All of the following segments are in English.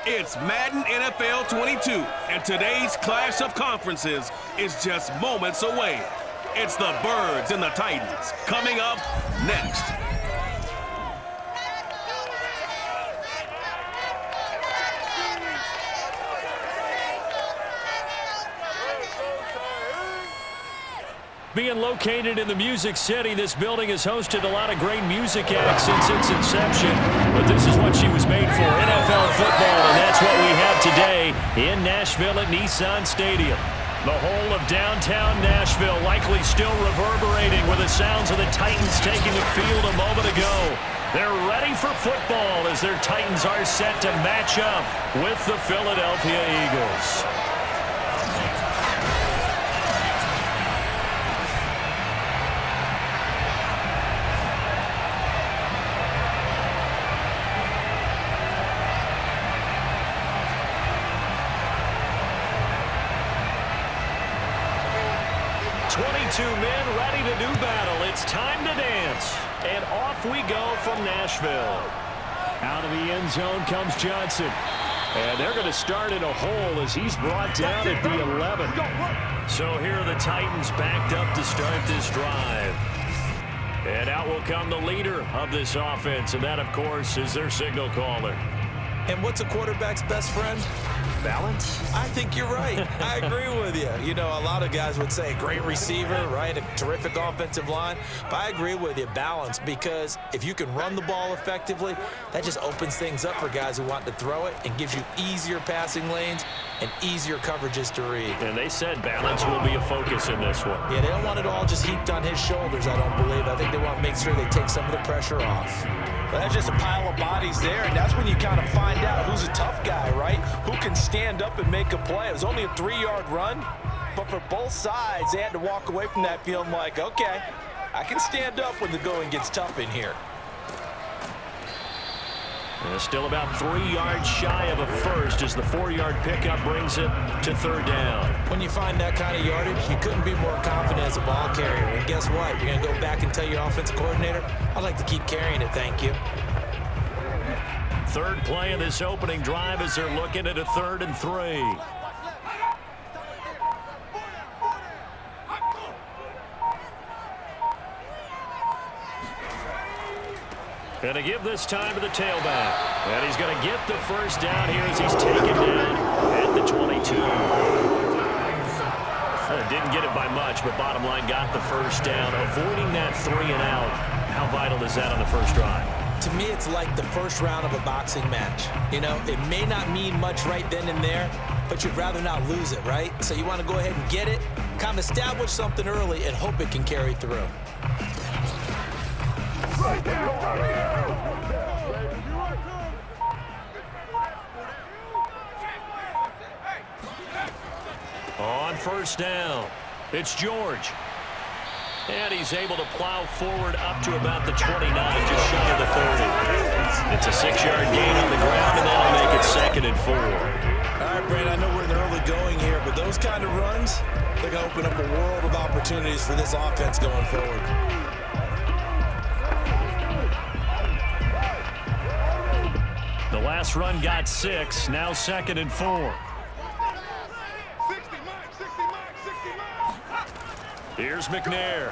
It's Madden NFL 22, and today's clash of conferences is just moments away. It's the Birds and the Titans coming up next. Being located in the Music City, this building has hosted a lot of great music acts since its inception. But this is what she was made for, NFL football, and that's what we have today in Nashville at Nissan Stadium. The whole of downtown Nashville likely still reverberating with the sounds of the Titans taking the field a moment ago. They're ready for football as their Titans are set to match up with the Philadelphia Eagles. 22 men ready to do battle. It's time to dance. And off we go from Nashville. Out of the end zone comes Johnson. And they're going to start in a hole as he's brought down at the 11. So here are the Titans backed up to start this drive. And out will come the leader of this offense. And that, of course, is their signal caller. And what's a quarterback's best friend? Balance? I think you're right. I agree with you. You know, a lot of guys would say great receiver, right? A terrific offensive line. But I agree with you, balance, because if you can run the ball effectively, that just opens things up for guys who want to throw it and gives you easier passing lanes and easier coverages to read. And they said balance will be a focus in this one. Yeah, they don't want it all just heaped on his shoulders, I don't believe. I think they want to make sure they take some of the pressure off. But that's just a pile of bodies there, and that's when you kind of find out who's a tough guy, right? Who can stand up and make a play. It was only a 3-yard run, but for both sides, they had to walk away from that feeling like, okay, I can stand up when the going gets tough in here. And still about 3 yards shy of a first as the 4-yard pickup brings it to third down. When you find that kind of yardage, you couldn't be more confident as a ball carrier. And guess what? You're going to go back and tell your offensive coordinator, I'd like to keep carrying it, thank you. Third play of this opening drive as they're looking at a 3rd and 3. And to give this time to the tailback. And he's going to get the first down here as he's taken down at the 22. Didn't get it by much, but bottom line got the first down. Avoiding that 3 and out. How vital is that on the first drive? To me, it's like the first round of a boxing match. You know, it may not mean much right then and there, but you'd rather not lose it, right? So you want to go ahead and get it, kind of establish something early, and hope it can carry through. On first down, it's George. And he's able to plow forward up to about the 29, just shy of the 30. It's a 6-yard gain on the ground, and that'll make it 2nd and 4. All right, Brad, I know we're in the early going here, but those kind of runs, they're going to open up a world of opportunities for this offense going forward. The last run got 6, now 2nd and 4. Here's McNair.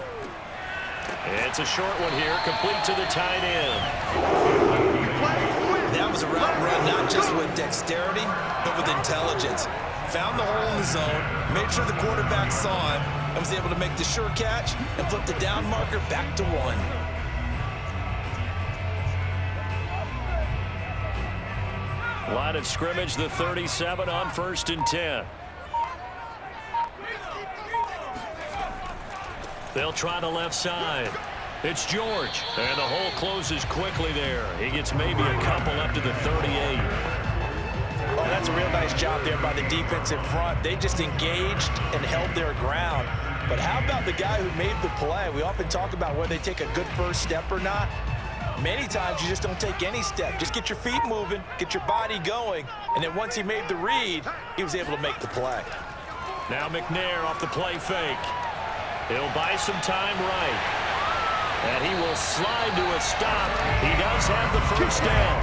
It's a short one here, complete to the tight end. That was a route run not just with dexterity, but with intelligence. Found the hole in the zone, made sure the quarterback saw him, and was able to make the sure catch and flip the down marker back to 1. Line of scrimmage, the 37 on 1st and 10. They'll try the left side. It's George. And the hole closes quickly there. He gets maybe a couple up to the 38. Oh, that's a real nice job there by the defensive front. They just engaged and held their ground. But how about the guy who made the play? We often talk about whether they take a good first step or not. Many times you just don't take any step. Just get your feet moving, get your body going, and then once he made the read, he was able to make the play. Now McNair off the play fake. He'll buy some time right. And he will slide to a stop. He does have the first down.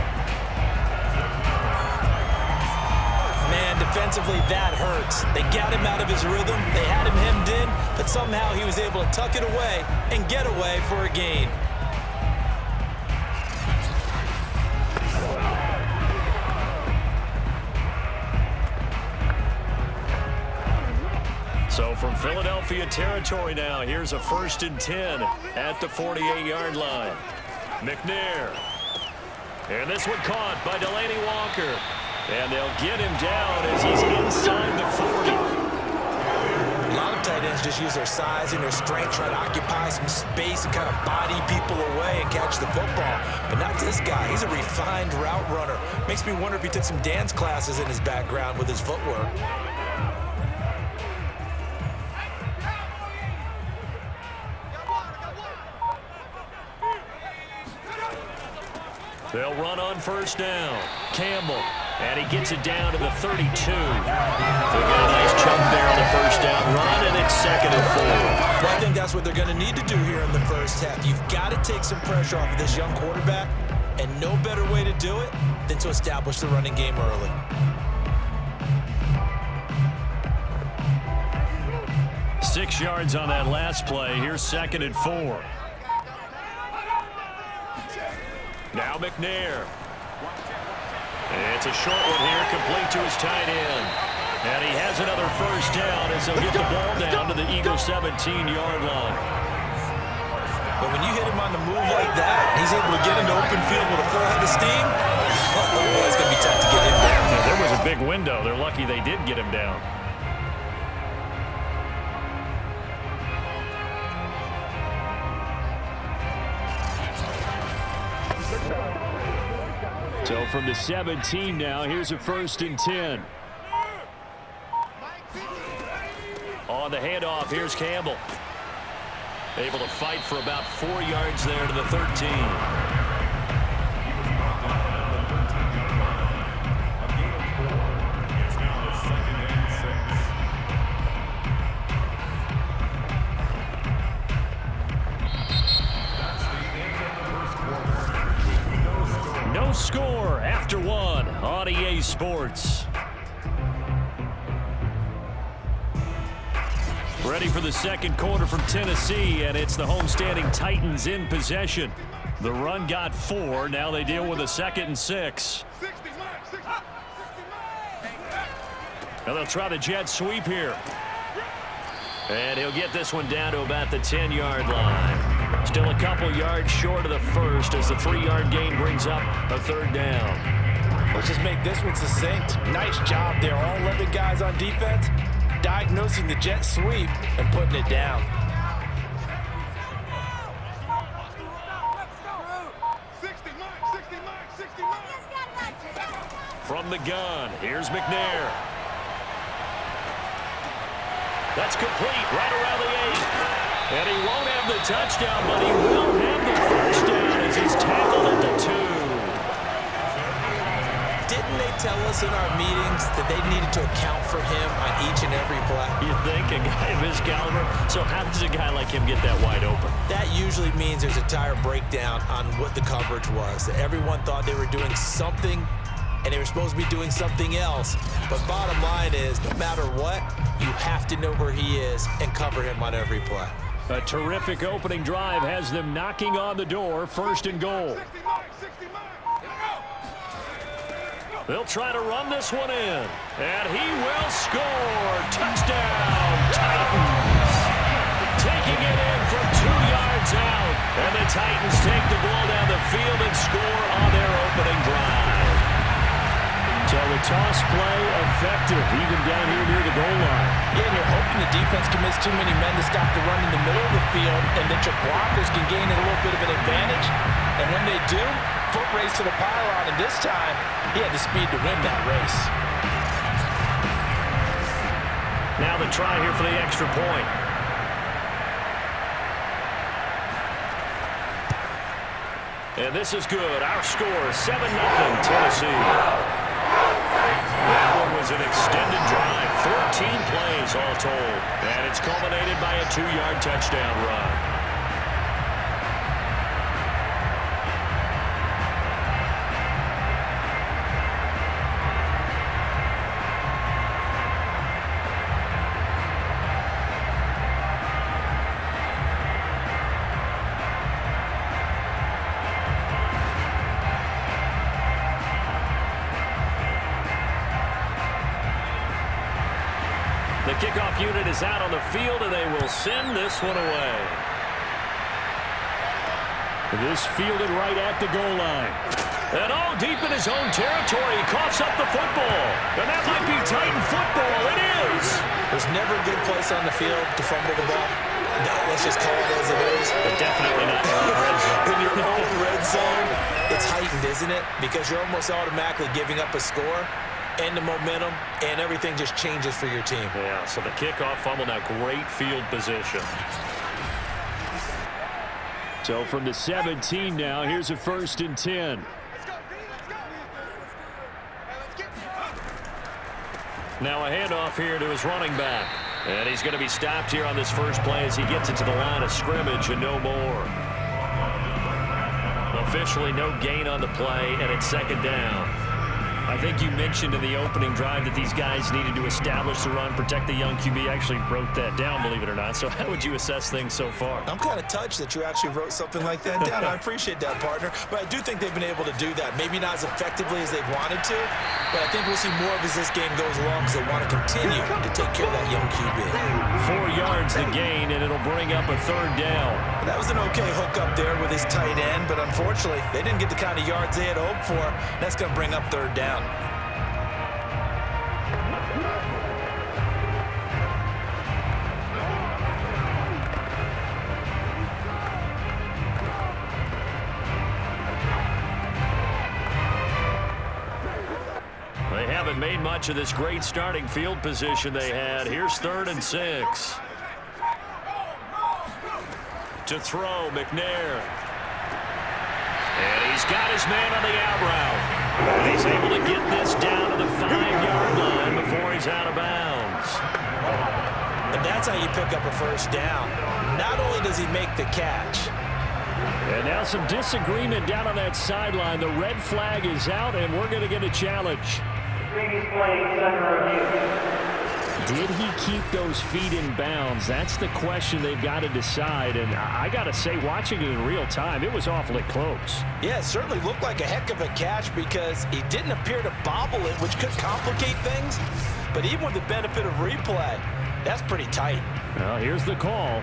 defensively, that hurts. They got him out of his rhythm. They had him hemmed in, but somehow he was able to tuck it away and get away for a gain. So from Philadelphia territory now, here's a 1st and 10 at the 48-yard line. McNair. And this one caught by Delaney Walker. And they'll get him down as he's inside the 40. A lot of tight ends just use their size and their strength, try to occupy some space and kind of body people away and catch the football. But not this guy. He's a refined route runner. Makes me wonder if he took some dance classes in his background with his footwork. They'll run on 1st down. Campbell. And he gets it down to the 32. They got a nice chunk there on the 1st down run, and it's 2nd and 4. Well, I think that's what they're going to need to do here in the first half. You've got to take some pressure off of this young quarterback, and no better way to do it than to establish the running game early. Six yards on that last play. Here's 2nd and 4. Now McNair. It's a short one here, complete to his tight end. And he has another 1st down as he'll get the ball down to the Eagles' 17-yard line. But when you hit him on the move like that, he's able to get into open field with a full head of steam. Oh boy, it's going to be tough to get him down. Yeah, there was a big window. They're lucky they did get him down. So from the 17 now, here's a 1st and 10. On the handoff, here's Campbell. Able to fight for about 4 yards there to the 13. No score after 1 on EA Sports. Ready for the 2nd quarter from Tennessee, and it's the homestanding Titans in possession. The run got 4. Now they deal with a 2nd and 6. Now they'll try the jet sweep here. And he'll get this one down to about the 10-yard line. Still a couple yards short of the 1st as the 3-yard gain brings up a 3rd down. Let's just make this one succinct. Nice job there. All 11 guys on defense diagnosing the jet sweep and putting it down. From the gun, here's McNair. That's complete right around the 8. And he won't have the touchdown, but he will have the 1st down as he's tackled at the 2. Didn't they tell us in our meetings that they needed to account for him on each and every play? You think a guy of his caliber? So how does a guy like him get that wide open? That usually means there's a tire breakdown on what the coverage was. That everyone thought they were doing something, and they were supposed to be doing something else. But bottom line is, no matter what, you have to know where he is and cover him on every play. A terrific opening drive has them knocking on the door. 1st and goal. They'll try to run this one in. And he will score. Touchdown, Titans. Taking it in from 2 yards out. And the Titans take the ball down the field and score on their opening drive. So the toss play effective, even down here near the goal line. Yeah, and you're hoping the defense commits too many men to stop the run in the middle of the field, and that your blockers can gain a little bit of an advantage. And when they do, foot race to the pylon, and this time, he had the speed to win that race. Now the try here for the extra point. And this is good. Our score, 7-0 Tennessee. That one was an extended drive, 14 plays all told. And it's culminated by a 2-yard touchdown run. kickoff unit is out on the field, and they will send this one away. This fielded right at the goal line. And deep in his own territory, he coughs up the football. And that might be Titan football. It is. There's never a good place on the field to fumble the ball. No, let's just call it as it is. But definitely not in the red zone. In your own red zone, it's heightened, isn't it? Because you're almost automatically giving up a score and the momentum, and everything just changes for your team. Yeah, so the kickoff fumble, now great field position. So from the 17 now, here's a 1st and 10. Now a handoff here to his running back. And he's going to be stopped here on this first play as he gets it to the line of scrimmage and no more. Officially no gain on the play, and it's 2nd down. I think you mentioned in the opening drive that these guys needed to establish the run, protect the young QB. I actually wrote that down, believe it or not. So how would you assess things so far? I'm kind of touched that you actually wrote something like that down. I appreciate that, partner. But I do think they've been able to do that. Maybe not as effectively as they've wanted to, but I think we'll see more of as this game goes along because they want to continue to take care of that young QB. 4 yards the gain, and it'll bring up a 3rd down. That was an okay hook up there with his tight end, but unfortunately, they didn't get the kind of yards they had hoped for. That's going to bring up 3rd down. They haven't made much of this great starting field position they had. Here's 3rd and 6. To throw, McNair. And he's got his man on the out route. And he's able to get this down to the 5-yard line before he's out of bounds. And that's how you pick up a 1st down. Not only does he make the catch. And now some disagreement down on that sideline. The red flag is out, and we're going to get a challenge. Did he keep those feet in bounds? That's the question they've got to decide. And I got to say, watching it in real time, it was awfully close. Yeah, it certainly looked like a heck of a catch because he didn't appear to bobble it, which could complicate things. But even with the benefit of replay, that's pretty tight. Well, here's the call.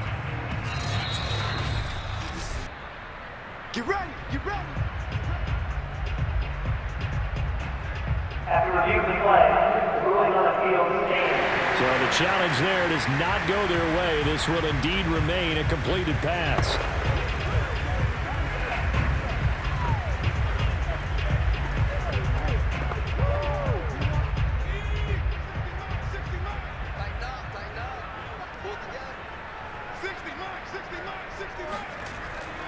Get ready, get ready. After review of the play, the ruling on the field stands. So the challenge there does not go their way. This will indeed remain a completed pass.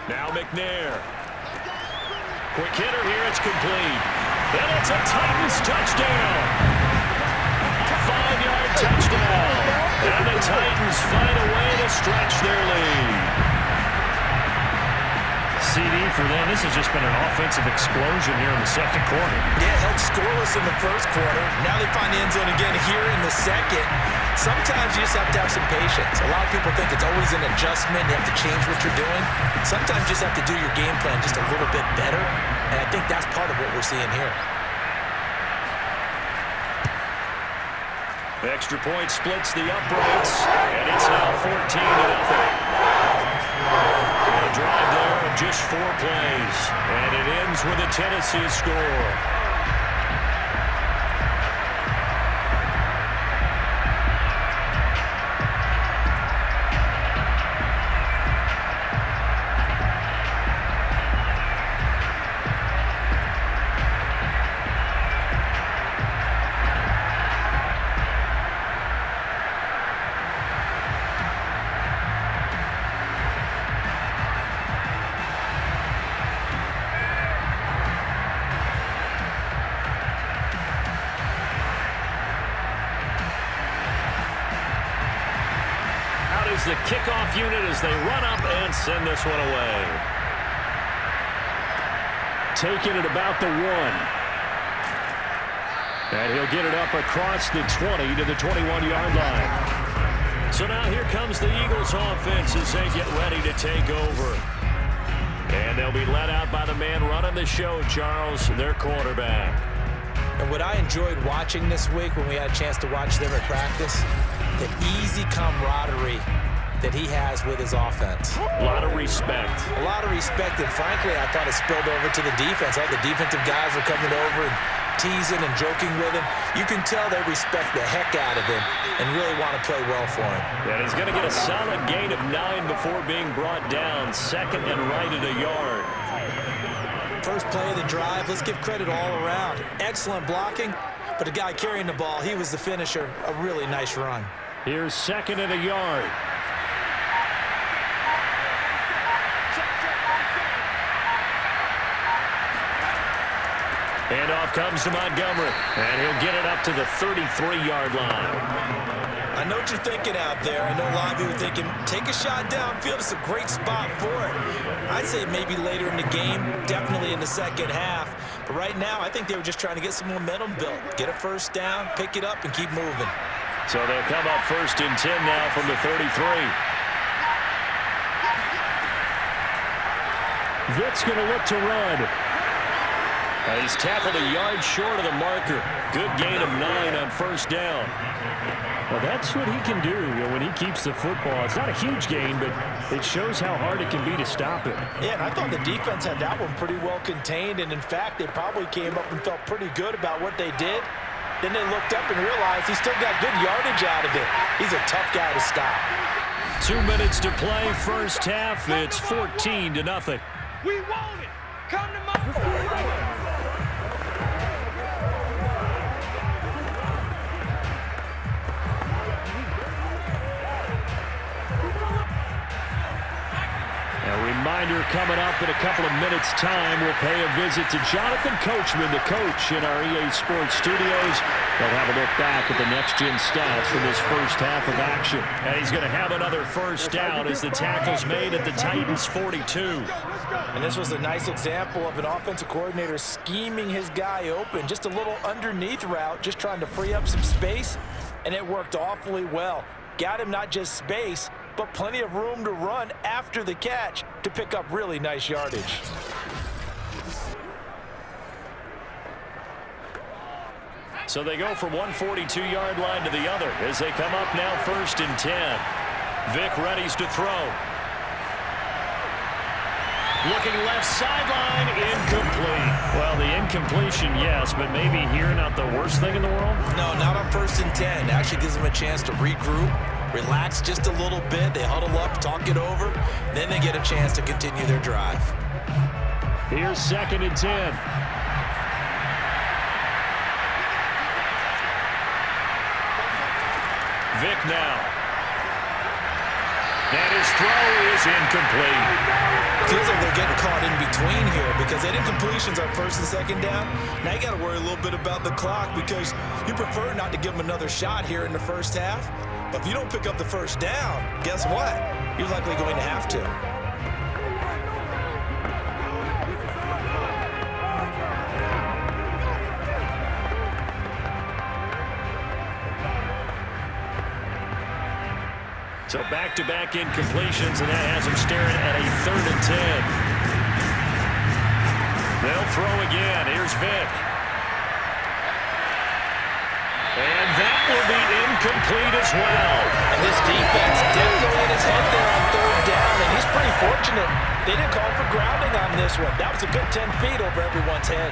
Now McNair. Quick hitter here, it's complete. And it's a Titans touchdown. 5-yard touchdown. And the Titans find a way to stretch their lead. CD for them. This has just been an offensive explosion here in the 2nd quarter. Yeah, held scoreless in the 1st quarter. Now they find the end zone again here in the 2nd. Sometimes you just have to have some patience. A lot of people think it's always an adjustment. You have to change what you're doing. Sometimes you just have to do your game plan just a little bit better. And I think that's part of what we're seeing here. Extra point splits the uprights, and it's now 14-0. A drive there of just 4 plays, and it ends with a Tennessee score. The kickoff unit as they run up and send this one away. Taking it about the 1. And he'll get it up across the 20 to the 21-yard line. So now here comes the Eagles offense as they get ready to take over. And they'll be led out by the man running the show, Charles, their quarterback. And what I enjoyed watching this week when we had a chance to watch them at practice, the easy camaraderie that he has with his offense. A lot of respect. A lot of respect, and frankly, I thought it spilled over to the defense. All the defensive guys are coming over and teasing and joking with him. You can tell they respect the heck out of him and really want to play well for him. And he's going to get a solid gain of 9 before being brought down. Second and right at a yard. First play of the drive, let's give credit all around. Excellent blocking, but the guy carrying the ball, he was the finisher. A really nice run. Here's second and a yard. And off comes to Montgomery, and he'll get it up to the 33-yard line. I know what you're thinking out there. I know a lot of you are thinking, take a shot downfield. It's a great spot for it. I'd say maybe later in the game, definitely in the second half. But right now, I think they were just trying to get some momentum built. Get a first down, pick it up, and keep moving. So they'll come up first and 10 now from the 33. Vick's going to look to run. He's tackled a yard short of the marker. Good gain of 9 on first down. Well, that's what he can do when he keeps the football. It's not a huge gain, but it shows how hard it can be to stop it. Yeah, and I thought the defense had that one pretty well contained, and in fact, they probably came up and felt pretty good about what they did. Then they looked up and realized he still got good yardage out of it. He's a tough guy to stop. 2 minutes to play, first half. It's 14-0. We want it. Come to my... A reminder coming up in a couple of minutes' time. We'll pay a visit to Jonathan Coachman, the coach in our EA Sports studios. They'll have a look back at the next-gen stats from this first half of action. And he's going to have another first down as the tackle's made at the Titans' 42. And this was a nice example of an offensive coordinator scheming his guy open. Just a little underneath route, just trying to free up some space, and it worked awfully well. Got him not just space, but plenty of room to run after the catch to pick up really nice yardage. So they go from one 42-yard line to the other as they come up now first and 10. Vick readies to throw. Looking left sideline, incomplete. Well, the incompletion, yes, but maybe here not the worst thing in the world? No, not on first and 10. Actually gives them a chance to regroup, relax just a little bit. They huddle up, talk it over. Then they get a chance to continue their drive. Here's second and 10. Vick now. And his throw is incomplete. Feels like they're getting caught in between here because they did completions on first and second down. Now you got to worry a little bit about the clock because you prefer not to give them another shot here in the first half. But if you don't pick up the first down, guess what? You're likely going to have to. So back-to-back incompletions, and that has them staring at a third and 10. They'll throw again. Here's Vick. And that will be incomplete as well. And this defense definitely in his head there on third down, and he's pretty fortunate. They didn't call for grounding on this one. That was a good 10 feet over everyone's head.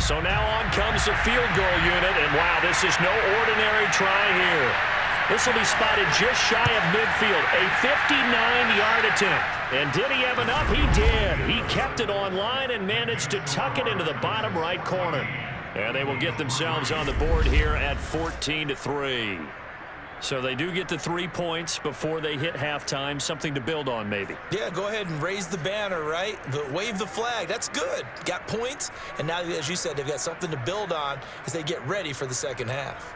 So now on comes the field goal unit, and wow, this is no ordinary try here. This will be spotted just shy of midfield, a 59-yard attempt. And did he have enough? He did. He kept it on line and managed to tuck it into the bottom right corner. And they will get themselves on the board here at 14-3. So they do get the 3 points before they hit halftime, something to build on maybe. Yeah, go ahead and raise the banner, right? Wave the flag. That's good. Got points, and now, as you said, they've got something to build on as they get ready for the second half.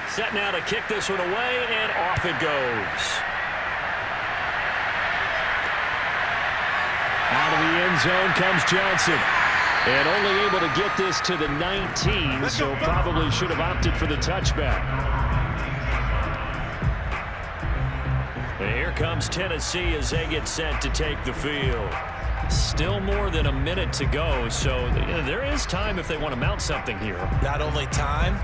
Set now to kick this one away, and off it goes. Out of the end zone comes Johnson. And only able to get this to the 19, so probably should have opted for the touchback. And here comes Tennessee as they get set to take the field. Still more than a minute to go, so there is time if they want to mount something here. Not only time,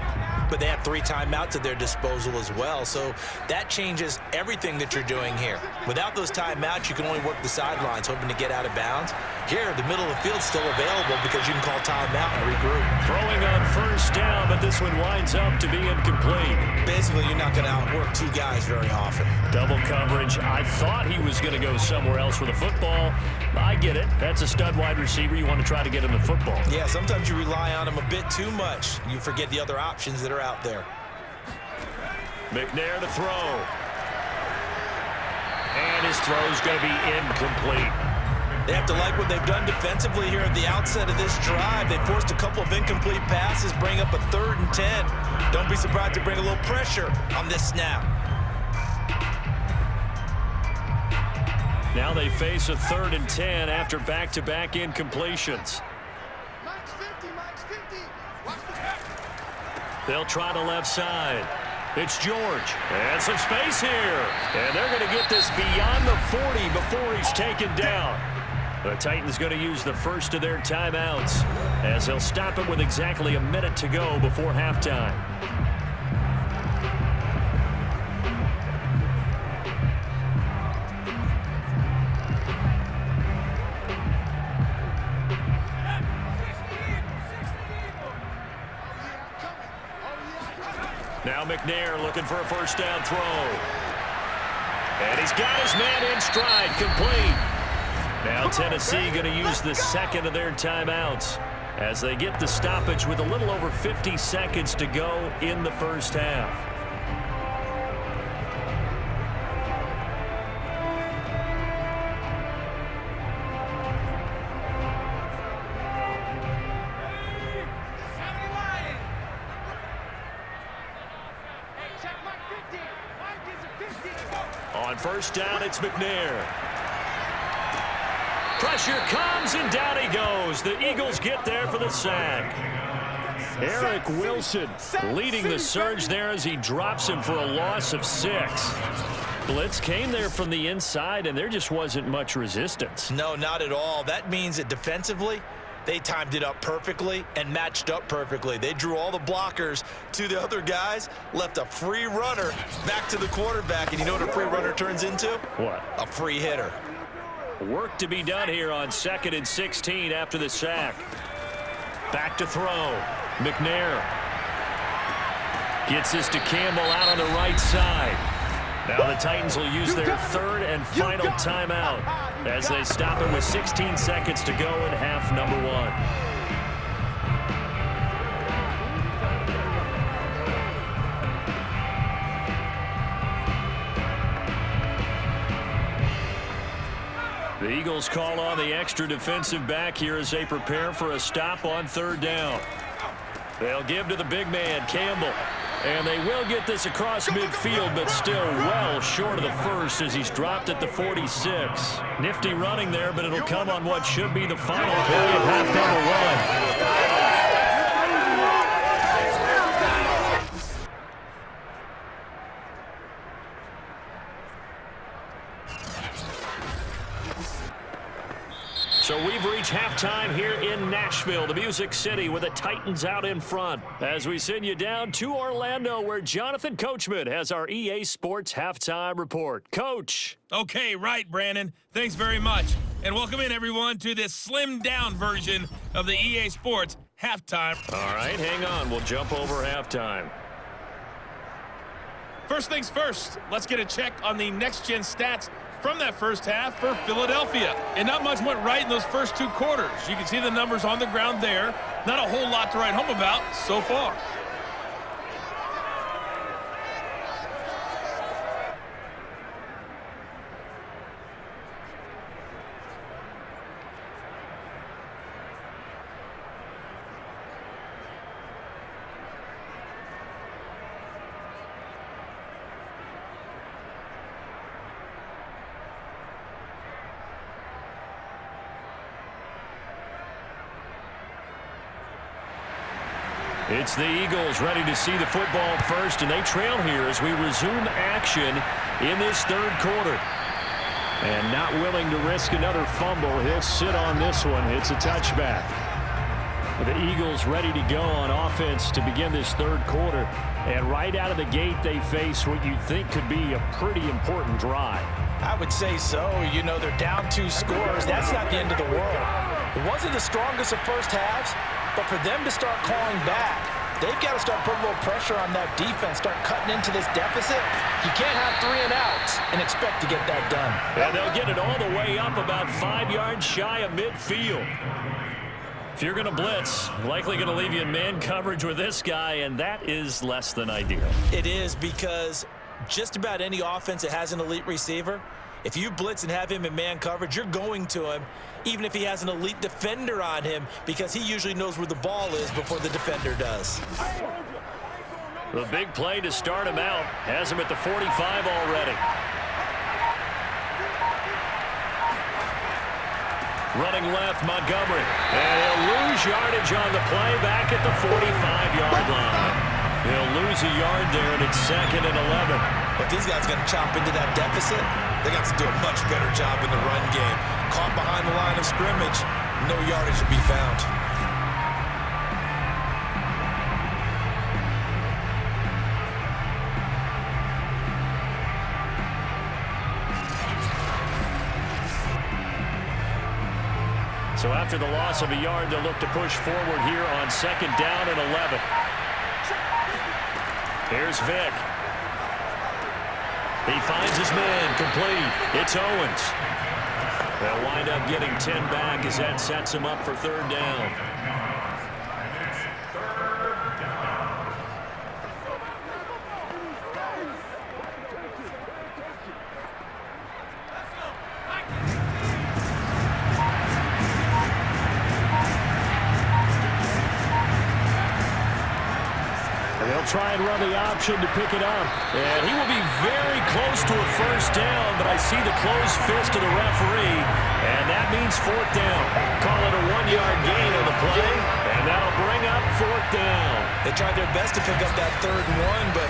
but they have 3 timeouts at their disposal as well. So that changes everything that you're doing here. Without those timeouts, you can only work the sidelines, hoping to get out of bounds. Here, the middle of the field's still available because you can call timeout and regroup. Throwing on first down, but this one winds up to be incomplete. Basically, you're not going to outwork 2 guys very often. Double coverage. I thought he was going to go somewhere else with the football. I get it. That's a stud wide receiver. You want to try to get him the football. Yeah, sometimes you rely on him a bit too much. You forget the other options that are out there. McNair to throw. And his throw's going to be incomplete. They have to like what they've done defensively here at the outset of this drive. They forced a couple of incomplete passes, bring up a 3rd and 10. Don't be surprised to bring a little pressure on this snap. Now they face a 3rd and 10 after back-to-back incompletions. They'll try the left side. It's George. And some space here. And they're going to get this beyond the 40 before he's taken down. The Titans going to use the first of their timeouts as they'll stop it with exactly a minute to go before halftime. Now McNair looking for a first down throw. And he's got his man in stride, complete. Now Tennessee going to use the second of their timeouts as they get the stoppage with a little over 50 seconds to go in the first half. On first down, it's McNair. Pressure comes, and down he goes. The Eagles get there for the sack. Eric Wilson leading the surge there as he drops him for a loss of 6. Blitz came there from the inside, and there just wasn't much resistance. No, not at all. That means that defensively, they timed it up perfectly and matched up perfectly. They drew all the blockers to the other guys, left a free runner back to the quarterback. And you know what a free runner turns into? What? A free hitter. Work to be done here on 2nd and 16 after the sack. Back to throw. McNair gets this to Campbell out on the right side. Now the Titans will use their 3rd and final timeout as they stop it with 16 seconds to go in half number 1. The Eagles call on the extra defensive back here as they prepare for a stop on 3rd down. They'll give to the big man, Campbell. And they will get this across midfield, but still well short of the first as he's dropped at the 46. Nifty running there, but it'll come on what should be the final play of half number 1. So we've reached halftime here in Nashville, the Music City, with the Titans out in front. As we send you down to Orlando, where Jonathan Coachman has our EA Sports halftime report. Coach. Okay, right, Brandon. Thanks very much. And welcome in, everyone, to this slimmed-down version of the EA Sports halftime. All right, hang on. We'll jump over halftime. First things first, let's get a check on the next-gen stats from that first half for Philadelphia. And not much went right in those first 2 quarters. You can see the numbers on the ground there. Not a whole lot to write home about so far. It's the Eagles ready to see the football first, and they trail here as we resume action in this third quarter. And not willing to risk another fumble. He'll sit on this one. It's a touchback. The Eagles ready to go on offense to begin this third quarter. And right out of the gate, they face what you think could be a pretty important drive. I would say so. You know, they're down 2 scores. That's not the end of the world. It wasn't the strongest of first halves, but for them to start clawing back, they've got to start putting a little pressure on that defense, start cutting into this deficit. You can't have 3 and outs and expect to get that done. And they'll get it all the way up about 5 yards shy of midfield. If you're going to blitz, likely going to leave you in man coverage with this guy, and that is less than ideal. It is, because just about any offense that has an elite receiver, if you blitz and have him in man coverage, you're going to him, even if he has an elite defender on him, because he usually knows where the ball is before the defender does. The big play to start him out has him at the 45 already. Running left, Montgomery. And he'll lose yardage on the play back at the 45-yard line. He'll lose a yard there, and it's 2nd and 11. If these guys are going to chop into that deficit, they got to do a much better job in the run game. Caught behind the line of scrimmage, no yardage to be found. So after the loss of a yard, they'll look to push forward here on 2nd down and 11. Here's Vick. He finds his man, complete. It's Owens. They'll wind up getting 10 back as that sets him up for 3rd down. Try and run the option to pick it up. And he will be very close to a 1st down, but I see the closed fist of the referee, and that means 4th down. Call it a 1-yard gain on the play, and that'll bring up 4th down. They tried their best to pick up that 3rd and 1, but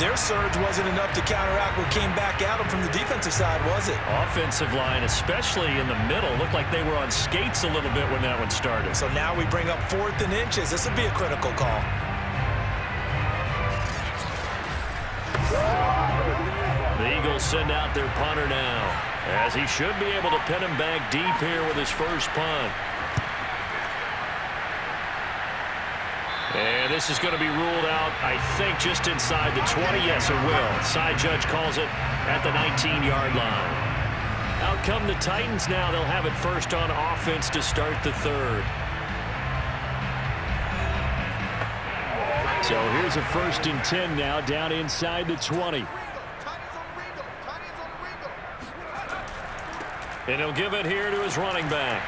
their surge wasn't enough to counteract what came back at them from the defensive side, was it? Offensive line, especially in the middle, looked like they were on skates a little bit when that one started. So now we bring up 4th and inches. This would be a critical call. The Eagles send out their punter now, as he should be able to pin him back deep here with his first punt. And this is going to be ruled out, I think, just inside the 20. Yes, it will. Side judge calls it at the 19-yard line. Out come the Titans now. They'll have it first on offense to start the 3rd. So here's a 1st and 10 now, down inside the 20. And he'll give it here to his running back.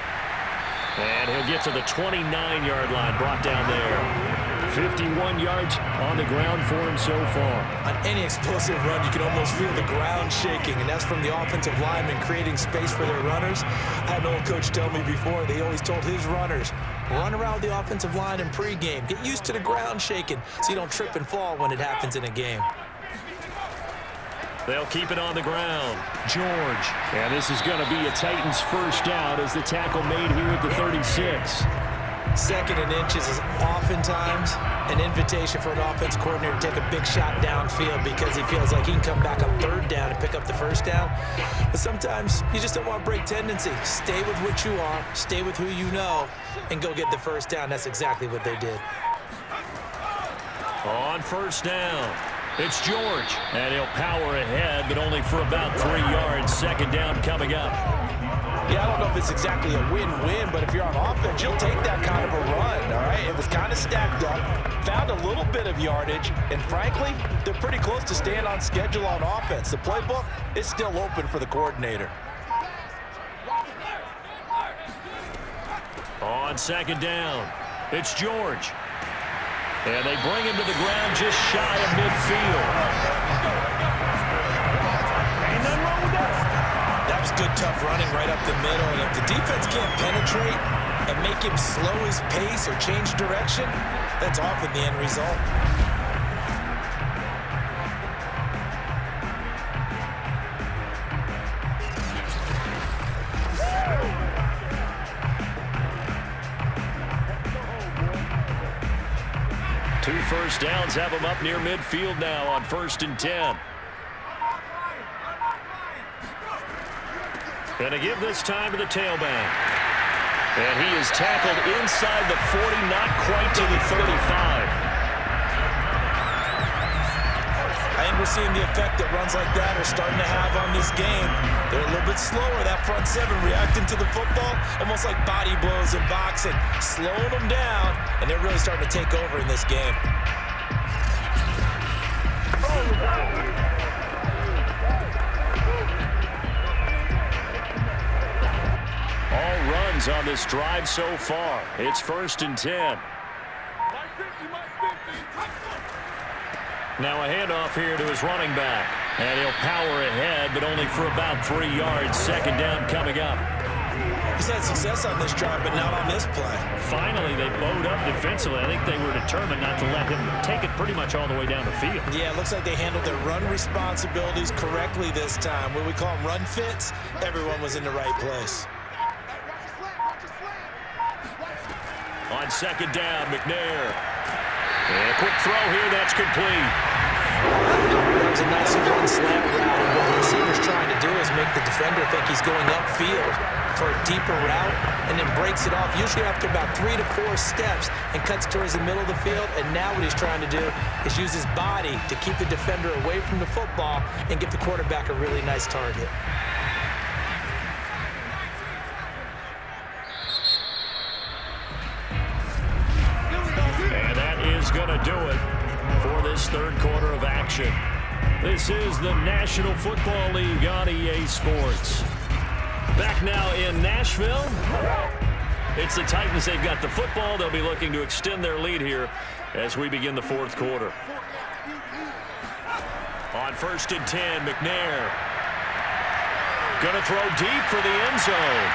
And he'll get to the 29-yard line, brought down there. 51 yards on the ground for him so far. On any explosive run, you can almost feel the ground shaking, and that's from the offensive linemen creating space for their runners. I had an old coach tell me before, they always told his runners, run around the offensive line in pregame. Get used to the ground shaking so you don't trip and fall when it happens in a game. They'll keep it on the ground. George. And this is going to be a Titans 1st down as the tackle made here at the 36. 2nd and inches is oftentimes an invitation for an offense coordinator to take a big shot downfield because he feels like he can come back on 3rd down and pick up the 1st down. But sometimes you just don't want to break tendency. Stay with what you are, stay with who you know, and go get the 1st down. That's exactly what they did. On 1st down, it's George. And he'll power ahead, but only for about 3 yards. 2nd down coming up. Yeah, I don't know if it's exactly a win-win, but if you're on offense, you'll take that kind of a run, all right? It was kind of stacked up, found a little bit of yardage, and frankly, they're pretty close to staying on schedule on offense. The playbook is still open for the coordinator. On 2nd down, it's George. And they bring him to the ground just shy of midfield. Ain't nothing wrong with that. That was good, tough running right up the middle. And if the defense can't penetrate, and make him slow his pace or change direction, that's often the end result. Two first downs have them up near midfield now on 1st and 10. Gonna give this time to the tailback. And he is tackled inside the 40, not quite to the 35. I think we're seeing the effect that runs like that are starting to have on this game. They're a little bit slower, that front seven reacting to the football, almost like body blows in boxing, slowing them down, and they're really starting to take over in this game. All runs on this drive so far. It's 1st and 10. Now a handoff here to his running back. And he'll power ahead, but only for about 3 yards. 2nd down coming up. He's had success on this drive, but not on this play. Finally, they bowed up defensively. I think they were determined not to let him take it pretty much all the way down the field. Yeah, it looks like they handled their run responsibilities correctly this time. What we call them run fits, everyone was in the right place. On 2nd down, McNair. And a quick throw here, that's complete. That was a nice run slant route, and what the receiver's trying to do is make the defender think he's going upfield for a deeper route, and then breaks it off, usually after about 3 to 4 steps, and cuts towards the middle of the field. And now what he's trying to do is use his body to keep the defender away from the football and give the quarterback a really nice target. Going to do it for this 3rd quarter of action. This is the National Football League on EA Sports. Back now in Nashville. It's the Titans. They've got the football. They'll be looking to extend their lead here as we begin the 4th quarter. On 1st and 10, McNair. Going to throw deep for the end zone.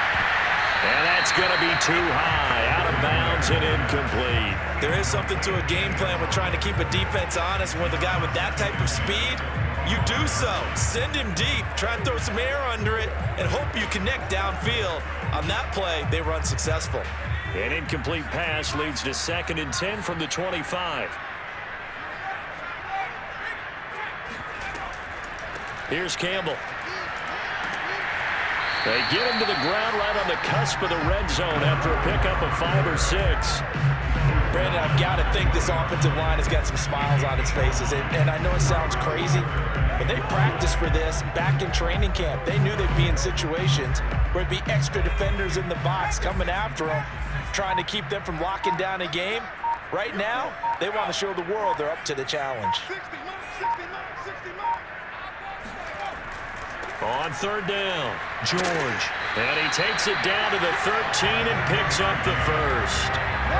And that's going to be too high, out of bounds and incomplete. There is something to a game plan with trying to keep a defense honest. With a guy with that type of speed, you do so. Send him deep, try and throw some air under it, and hope you connect downfield. On that play, they run successful. An incomplete pass leads to 2nd and 10 from the 25. Here's Campbell. They get him to the ground right on the cusp of the red zone after a pickup of 5 or 6. Brandon, I've got to think this offensive line has got some smiles on its faces. And I know it sounds crazy, but they practiced for this back in training camp. They knew they'd be in situations where it'd be extra defenders in the box coming after them, trying to keep them from locking down a game. Right now, they want to show the world they're up to the challenge. On 3rd down, George. And he takes it down to the 13 and picks up the 1st.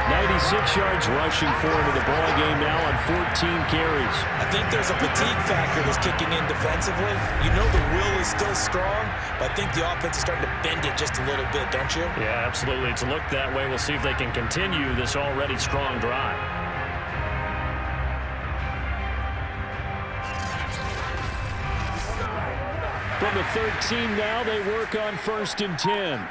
96 yards rushing for him in the ball game now on 14 carries. I think there's a fatigue factor that's kicking in defensively. You know the will is still strong, but I think the offense is starting to bend it just a little bit, don't you? Yeah, absolutely. It's looked that way. We'll see if they can continue this already strong drive. From the 13 now, they work on 1st and 10.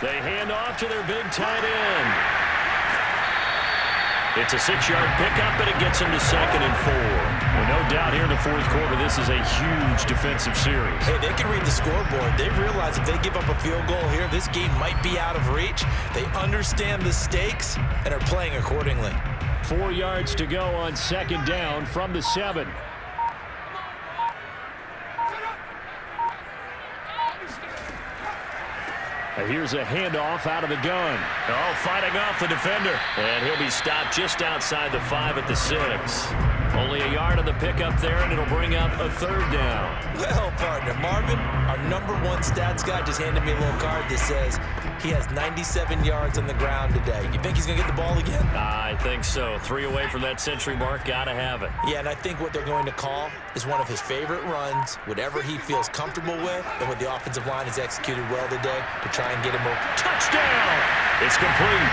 They hand off to their big tight end. It's a 6-yard pickup, and it gets them to 2nd and 4. Well, no doubt here in the 4th quarter, this is a huge defensive series. Hey, they can read the scoreboard. They realize if they give up a field goal here, this game might be out of reach. They understand the stakes and are playing accordingly. 4 yards to go on 2nd down from the 7. And here's a handoff out of the gun. Oh, fighting off the defender. And he'll be stopped just outside the 5 at the 6. Only a yard on the pickup there, and it'll bring up a third down. Well, partner, Marvin, our #1 stats guy just handed me a little card that says he has 97 yards on the ground today. You think he's going to get the ball again? I think so. 3 away from that century mark. Got to have it. Yeah, and I think what they're going to call is one of his favorite runs, whatever he feels comfortable with, and what the offensive line has executed well today to try and get him a touchdown. It's complete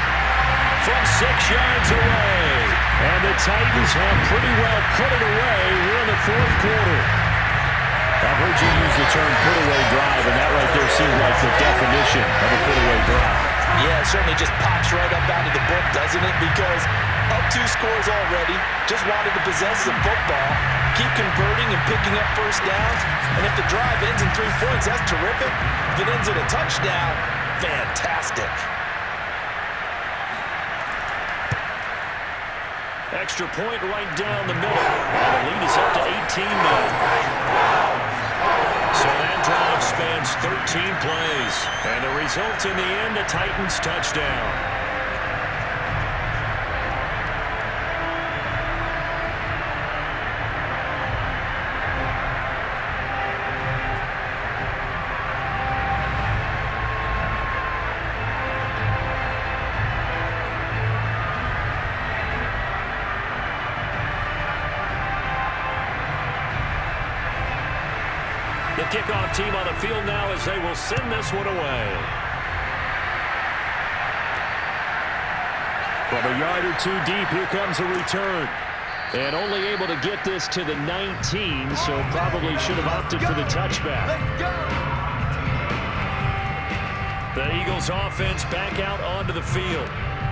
from 6 yards away. And the Titans have pretty well put it away here in the fourth quarter. I've heard you use the term put-away drive, and that right there seemed like the definition of a put-away drive. Yeah, it certainly just pops right up out of the book, doesn't it? Because up 2 scores already, just wanted to possess the football, keep converting and picking up first downs, and if the drive ends in 3 points, that's terrific. If it ends in a touchdown, fantastic. Extra point right down the middle. And the lead is up to 18 now. So that drive spans 13 plays. And the result in the end, a Titans touchdown. The kickoff team on the field now as they will send this one away. From a yard or 2 deep, here comes a return. And only able to get this to the 19, so probably should have opted for the touchback. The Eagles offense back out onto the field.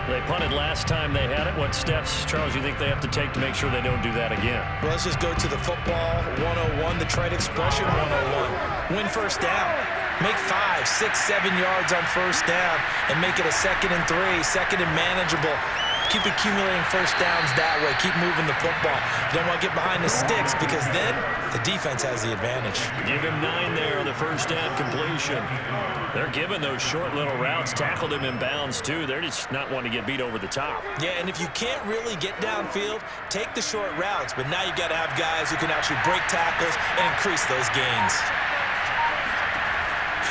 They punted last time they had it. What steps, Charles, you think they have to take to make sure they don't do that again? Well, let's just go to the football 101, the trade expression 101. Win first down. Make 5, 6, 7 yards on first down and make it a 2nd and 3, 2nd and manageable. Keep accumulating first downs that way. Keep moving the football. You don't want to get behind the sticks because then the defense has the advantage. Give him 9 there on the first down completion. They're giving those short little routes. Tackled him in bounds, too. They're just not wanting to get beat over the top. Yeah, and if you can't really get downfield, take the short routes. But now you got to have guys who can actually break tackles and increase those gains.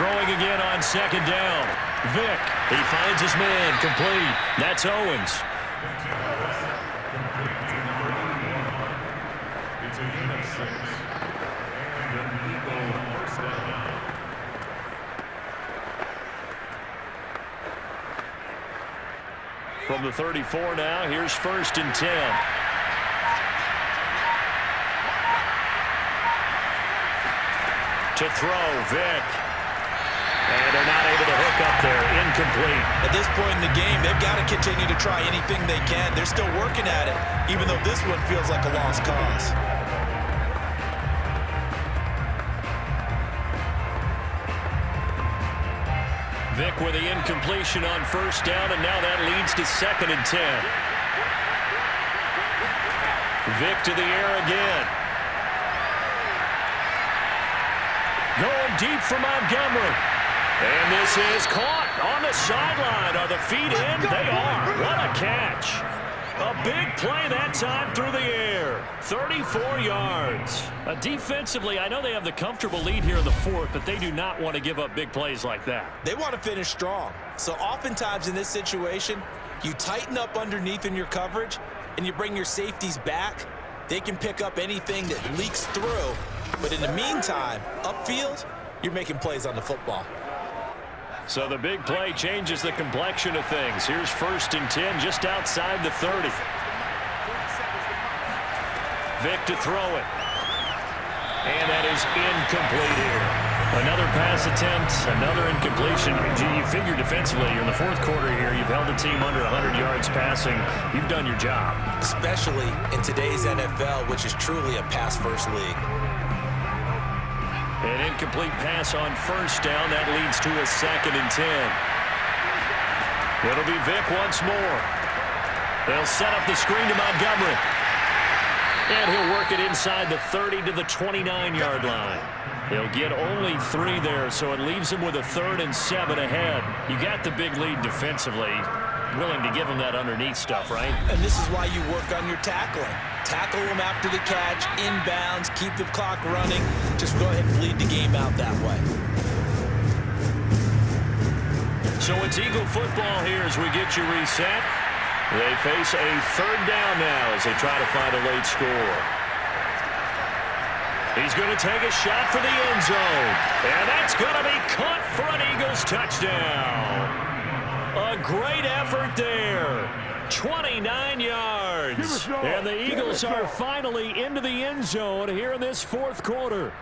Throwing again on 2nd down. Vick, he finds his man, complete. That's Owens. From the 34 now, here's 1st and 10. To throw, Vick. And they're not able to hook up there. Incomplete. At this point in the game, they've got to continue to try anything they can. They're still working at it, even though this one feels like a lost cause. Vick with the incompletion on 1st down, and now that leads to 2nd and 10. Vick to the air again. Going deep for Montgomery. And this is caught on the sideline. Are the feet in? They are. What a catch. A big play that time through the air. 34 yards. Defensively, I know they have the comfortable lead here in the 4th, but they do not want to give up big plays like that. They want to finish strong. So oftentimes in this situation, you tighten up underneath in your coverage, and you bring your safeties back. They can pick up anything that leaks through. But in the meantime, upfield, you're making plays on the football. So the big play changes the complexion of things. Here's 1st and 10 just outside the 30. Vick to throw it. And that is incomplete here. Another pass attempt, another incompletion. You figure defensively, you're in the 4th quarter here. You've held a team under 100 yards passing. You've done your job. Especially in today's NFL, which is truly a pass-first league. An incomplete pass on 1st down. That leads to a 2nd and 10. It'll be Vick once more. They'll set up the screen to Montgomery. And he'll work it inside the 30 to the 29-yard line. He'll get only 3 there, so it leaves him with a 3rd and 7 ahead. You got the big lead defensively. willing to give them that underneath stuff, right? And this is why you work on your tackling. Tackle them after the catch, inbounds, keep the clock running. Just go ahead and bleed the game out that way. So it's Eagle football here as we get you reset. They face a third down now as they try to find a late score. He's going to take a shot for the end zone. And that's going to be caught for an Eagles touchdown. A great effort there. 29 yards. And the Eagles are finally into the end zone here in this fourth quarter.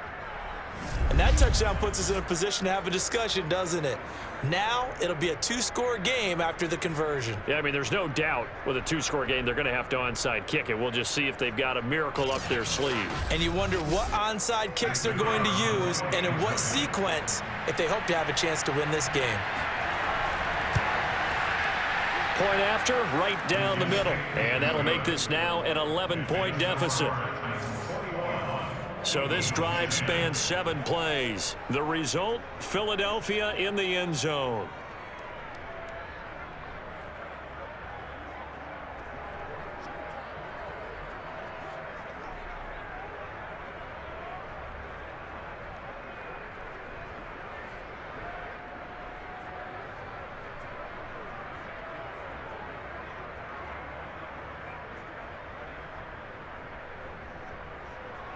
And that touchdown puts us in a position to have a discussion, doesn't it? Now it'll be a two-score game after the conversion. Yeah, I mean, there's no doubt with a two-score game they're going to have to onside kick it. We'll just see if they've got a miracle up their sleeve. And you wonder what onside kicks they're going to use and in what sequence if they hope to have a chance to win this game. Point after, right down the middle. And that'll make this now an 11-point deficit. So this drive spans 7 plays. The result, Philadelphia in the end zone.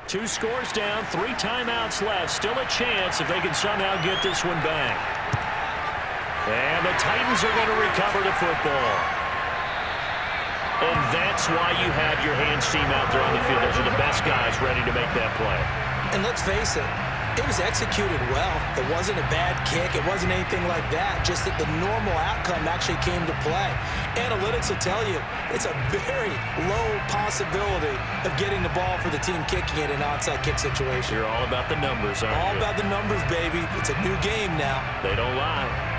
Two scores down, 3 timeouts left. Still a chance if they can somehow get this one back. And the Titans are going to recover the football. And that's why you have your hands team out there on the field. Those are the best guys ready to make that play. And let's face it, it was executed well. It wasn't a bad kick. It wasn't anything like that. Just that the normal outcome actually came to play. Analytics will tell you it's a very low possibility of getting the ball for the team kicking it in an onside kick situation. You're all about the numbers, aren't you? All about the numbers, baby. It's a new game now. They don't lie.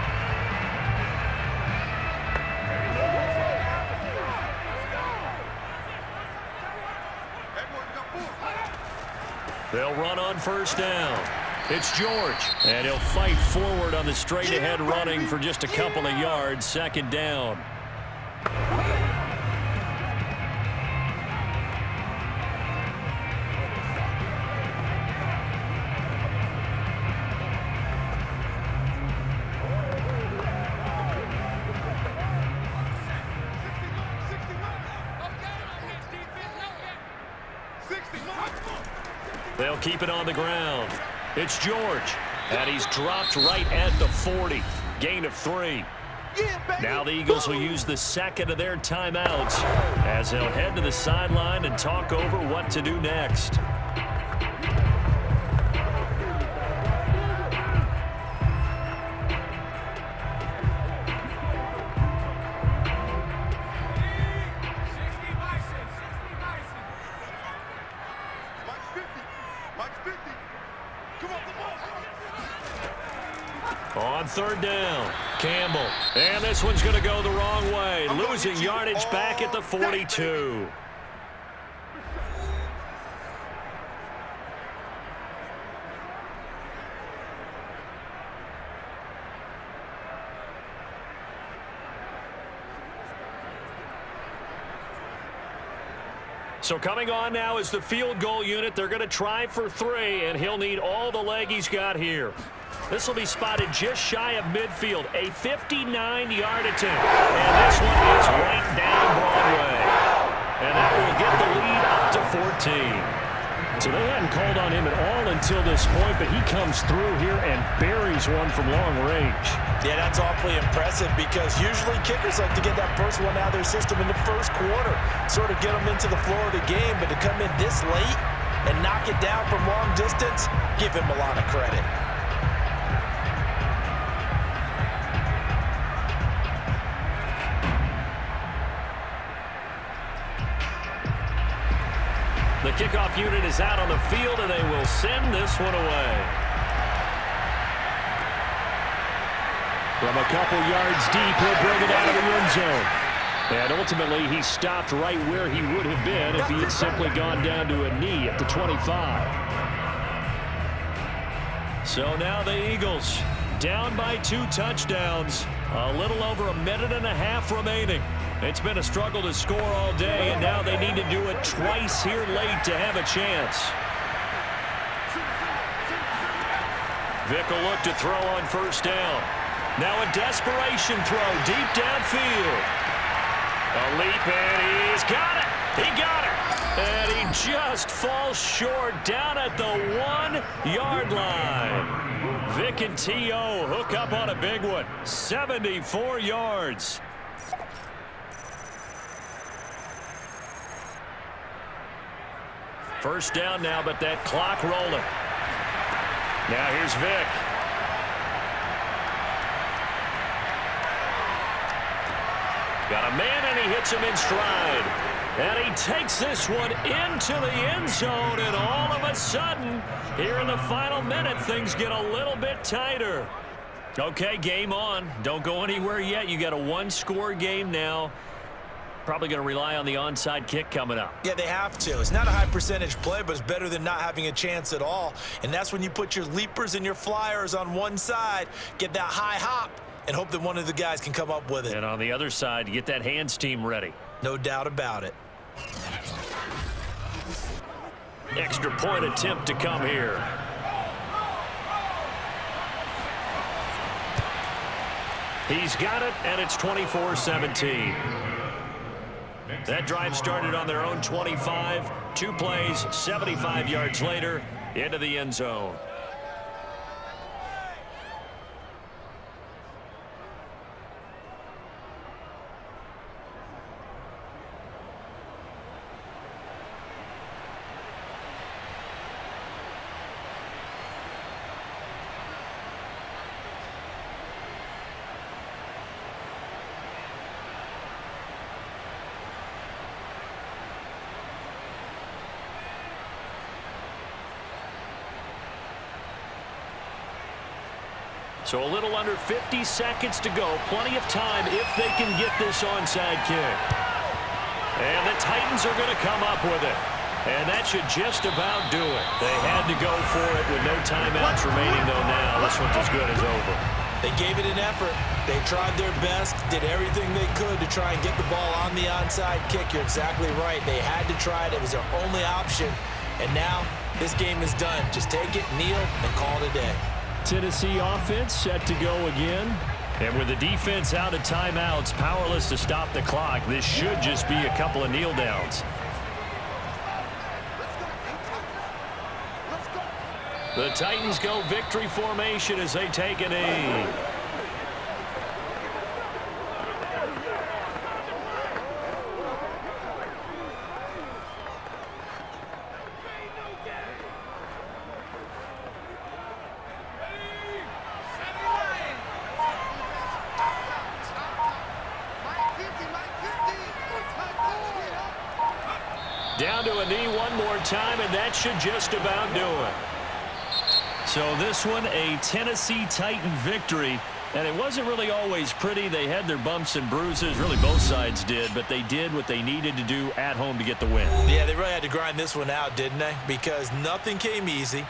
They'll run on first down. It's George. And he'll fight forward on the straight-ahead running for just a couple of yards. Second down. They'll keep it on the ground. It's George. And he's dropped right at the 40. Gain of 3. Now the Eagles will use the second of their timeouts as they'll head to the sideline and talk over what to do next. On third down, Campbell. And this one's going to go the wrong way, losing yardage back at the 42. So coming on now is the field goal unit. They're going to try for 3, and he'll need all the leg he's got here. This will be spotted just shy of midfield, a 59-yard attempt. And this one is right down Broadway. And that will get the lead up to 14. So they hadn't called on him at all until this point, but he comes through here and buries one from long range. Yeah, that's awfully impressive because usually kickers like to get that first one out of their system in the first quarter, sort of get them into the flow of the game, but to come in this late and knock it down from long distance, give him a lot of credit. The kickoff unit is out on the field, and they will send this one away. From a couple yards deep, he'll bring it out of the end zone. And ultimately, he stopped right where he would have been if he had simply gone down to a knee at the 25. So now the Eagles down by 2 touchdowns. A little over a minute and a half remaining. It's been a struggle to score all day, and now they need to do it twice here late to have a chance. Vick will look to throw on first down. Now a desperation throw deep downfield. A leap, and he's got it. He got it. And he just falls short down at the 1-yard line. Vick and T.O. hook up on a big one. 74 yards. First down now, but that clock rolling. Now here's Vick. Got a man, and he hits him in stride. And he takes this one into the end zone, and all of a sudden, here in the final minute, things get a little bit tighter. Okay, game on. Don't go anywhere yet. You got a 1-score game now. Probably going to rely on the onside kick coming up. Yeah, they have to. It's not a high percentage play, but it's better than not having a chance at all. And that's when you put your leapers and your flyers on one side, get that high hop, and hope that one of the guys can come up with it. And on the other side, you get that hands team ready. No doubt about it. Extra point attempt to come here. He's got it, and it's 24-17. That drive started on their own 25. 2 plays, 75 yards later, into the end zone. So a little under 50 seconds to go. Plenty of time if they can get this onside kick. And the Titans are going to come up with it. And that should just about do it. They had to go for it with no timeouts remaining, though, now. This one's as good as over. They gave it an effort. They tried their best, did everything they could to try and get the ball on the onside kick. You're exactly right. They had to try it. It was their only option. And now this game is done. Just take it, kneel, and call it a day. Tennessee offense set to go again. And with the defense out of timeouts, powerless to stop the clock, this should just be a couple of kneel downs. The Titans go victory formation as they take a knee. Down to a knee one more time, and that should just about do it. So this one, a Tennessee Titan victory. And it wasn't really always pretty. They had their bumps and bruises. Really, both sides did. But they did what they needed to do at home to get the win. Yeah, they really had to grind this one out, didn't they? Because nothing came easy.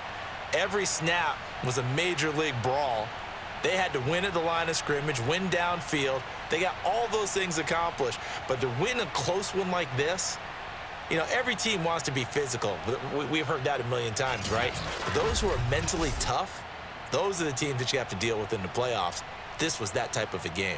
Every snap was a major league brawl. They had to win at the line of scrimmage, win downfield. They got all those things accomplished. But to win a close one like this, you know, every team wants to be physical. We've heard that a million times, right? But those who are mentally tough, those are the teams that you have to deal with in the playoffs. This was that type of a game.